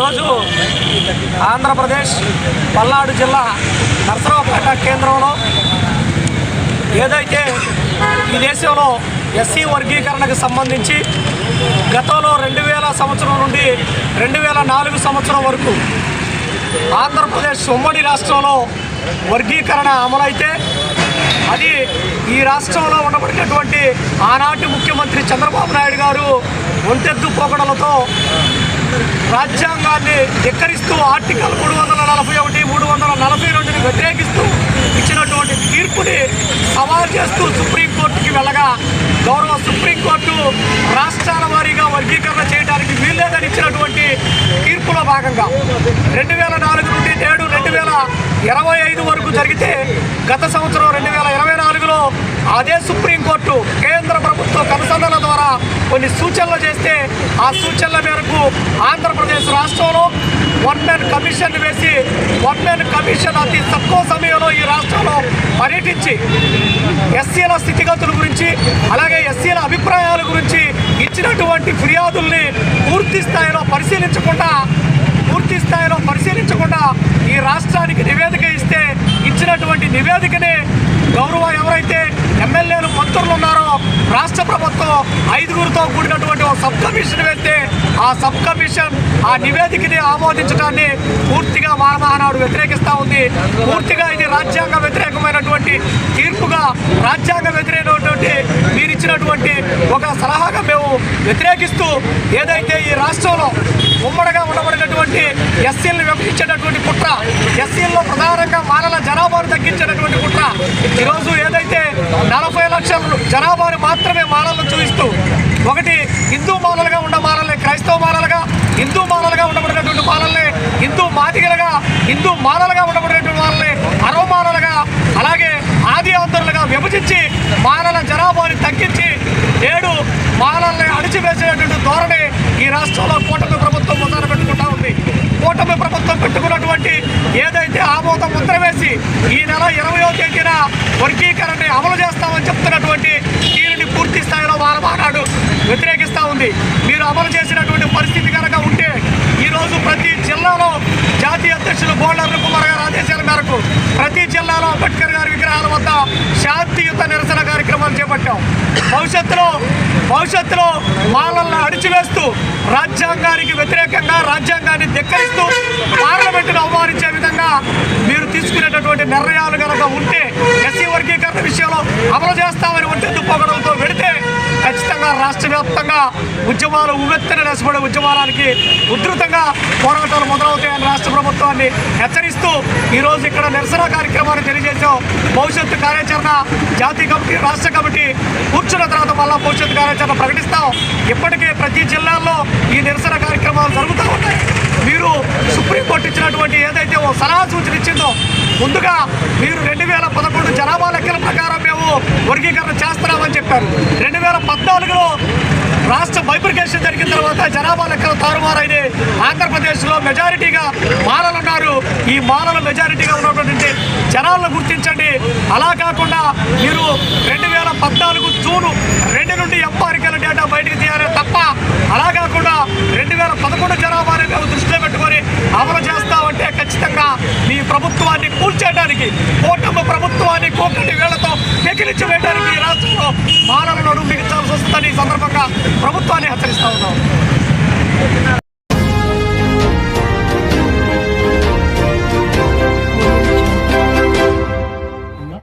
ఈరోజు ఆంధ్రప్రదేశ్ పల్నాడు జిల్లా నర్సరావుపేట కేంద్రంలో ఏదైతే ఈ దేశంలో ఎస్సీ వర్గీకరణకు సంబంధించి గతంలో 2000 సంవత్సరం నుండి 2004 సంవత్సరం వరకు ఆంధ్రప్రదేశ్ ఉమ్మడి రాష్ట్రంలో వర్గీకరణ అమలైతే అది ఈ రాష్ట్రంలో ఉండబడినటువంటి ఆనాటి ముఖ్యమంత్రి చంద్రబాబు నాయుడు గారు ఒంటెద్దు పోకడలతో రాజ్యాంగాన్ని ధిక్కరిస్తూ ఆర్టికల్ 341, 342ని వ్యతిరేకిస్తూ ఇచ్చినటువంటి తీర్పుని సవాల్ చేస్తూ సుప్రీంకోర్టుకి వెళ్ళగా గౌరవ సుప్రీంకోర్టు రాష్ట్రాల వారీగా వర్గీకరణ చేయడానికి వీల్లేదని ఇచ్చినటువంటి తీర్పులో భాగంగా 2004 నుండి నేడు 2025 వరకు జరిగితే గత సంవత్సరం 2024లో అదే సుప్రీంకోర్టు కేంద్ర ప్రభుత్వ కమిషన్ల ద్వారా కొన్ని సూచనలు చేస్తే ఆ సూచనల మేరకు ఆంధ్రప్రదేశ్ రాష్ట్రంలో వన్ మ్యాన్ కమిషన్ వేసి వన్ మ్యాన్ కమిషన్ అతి తక్కువ సమయంలో ఈ రాష్ట్రంలో పర్యటించి ఎస్సీల స్థితిగతుల గురించి అలాగే ఎస్సీల అభిప్రాయాల గురించి ఇచ్చినటువంటి ఫిర్యాదుల్ని పూర్తి స్థాయిలో పరిశీలించకుండా ఈ రాష్ట్రానికి నివేదిక ఇస్తే ఇచ్చినటువంటి నివేదికని గౌరవ ఎవరైతే ఎమ్మెల్యేలు మంత్రులు ఉన్నారో రాష్ట్ర ప్రభుత్వం 5గురితో కూడినటువంటి ఒక సబ్ కమిషన్ వేస్తే ఆ సబ్ కమిషన్ ఆ నివేదికని ఆమోదించడాన్ని పూర్తిగా మానమహానాడు వ్యతిరేకిస్తూ ఉంది. పూర్తిగా ఇది రాజ్యాంగ వ్యతిరేకమైనటువంటి తీర్పుగా రాజ్యాంగ వ్యతిరేకమైనటువంటి మీరు ఇచ్చినటువంటి ఒక సలహాగా మేము వ్యతిరేకిస్తూ ఏదైతే ఈ రాష్ట్రంలో ఉమ్మడిగా ఉండబడినటువంటి ఎస్సీలను విభజించేటటువంటి కుట్ర, ఎస్సీల్లో ప్రధానంగా మానల జనాభాను తగ్గించేటటువంటి కుట్ర, ఈరోజు ఏదైతే 40 లక్షల జనాభాను మాత్రమే మానలను చూపిస్తూ ఒకటి హిందూ మానలుగా ఉన్న మానల్ని క్రైస్తవ మానలుగా, హిందూ మానలుగా ఉండబడినటువంటి మానల్ని హిందూ మాదిగలుగా, హిందూ మానలుగా ఉండబడినటువంటి వాళ్ళని అరవ మానలుగా, అలాగే ఆది ఆంధ్రులుగా విభజించి మానల జనాభాని తగ్గించి నేడు మానల్ని అణిచివేసేటువంటి ధోరణి ఈ రాష్ట్రంలో కూటమి ప్రభుత్వం మొదలు పెట్టుకుంటా ఉంది. కూటమి ప్రభుత్వం పెట్టుకున్నటువంటి ఏదైతే ఆమోద ముద్ర వేసి ఈ నెల 20వ తేదీన వర్గీకరణని అమలు చేస్తామని చెప్తున్నటువంటి దీనిని పూర్తి స్థాయిలో మానమహానాడు వ్యతిరేకిస్తూ ఉంది. మీరు అమలు చేసినటువంటి పరిస్థితి కనుక ఉంటే ఈరోజు ప్రతి జిల్లాలో జాతీయ అధ్యక్షులు బోళ్ళ కుమార్ గారి ఆదేశాల మేరకు ప్రతి జిల్లాలో అంబేద్కర్ గారి విగ్రహాల వద్ద శాంతియుత నిరసన కార్యక్రమాలు చేపట్టాం. భవిష్యత్తులో మాలలను అణిచివేస్తూ రాజ్యాంగానికి వ్యతిరేకంగా రాజ్యాంగాన్ని ధిక్కరిస్తూ పార్లమెంటును అవమానించే విధంగా మీరు తీసుకునేటటువంటి నిర్ణయాలు కనుక ఉంటే ఎస్సీ వర్గీకరణ విషయంలో అమలు చేస్తామని ఒంటెద్దు పోకడంతో వెళితే ఖచ్చితంగా రాష్ట్ర వ్యాప్తంగా ఉద్యమాలు ఉవ్వెత్తున నెసపడే ఉద్యమానికి ఉధృతంగా పోరాటాలు మొదలవుతాయని రాష్ట్ర ప్రభుత్వాన్ని హెచ్చరిస్తూ ఈరోజు ఇక్కడ నిరసన కార్యక్రమాన్ని తెలియజేశాం. భవిష్యత్తు కార్యాచరణ జాతీయ కమిటీ, రాష్ట్ర కమిటీ కూర్చున్న తర్వాత మళ్ళా భవిష్యత్తు కార్యాచరణ ప్రకటిస్తాం. ఇప్పటికే ప్రతి జిల్లాల్లో ఈ నిరసన కార్యక్రమాలు జరుగుతూ ఉన్నాయి. మీరు సుప్రీంకోర్టు ఇచ్చినటువంటి ఏదైతే ఓ సలహా సూచన ఇచ్చిందో ముందుగా మీరు 2011 జనాభా లెక్కల ప్రకారం మేము వర్గీకరణ చేస్తున్నామని చెప్పారు. 2014లో రాష్ట్ర బైఫర్కేషన్ జరిగిన తర్వాత జనాభా లెక్కలు తారుమారైన ఆంధ్రప్రదేశ్లో మెజారిటీగా మాలలు ఉన్నారు. ఈ మాలల మెజారిటీగా ఉన్నటువంటి జనాలను గుర్తించండి. అలా కాకుండా మీరు 2014 జూన్ 2 నుండి ఎంపారికల్ డేటా బయటకు తీయాలి తప్ప అలా కాకుండా 2011 జనాభాని మేము దృష్టిలో పెట్టుకొని అమలు చేస్తామంటే ఖచ్చితంగా మీ ప్రభుత్వాన్ని కూల్చేయడానికి, కూటమి ప్రభుత్వాన్ని కోకటి వేళ్లతో పెకిలించి వేయడానికి ఈ రాష్ట్రంలో మానవులను అడుగు బిగించాల్సి వస్తుందని ఈ సందర్భంగా ప్రభుత్వాన్ని హెచ్చరిస్తా ఉన్నాం.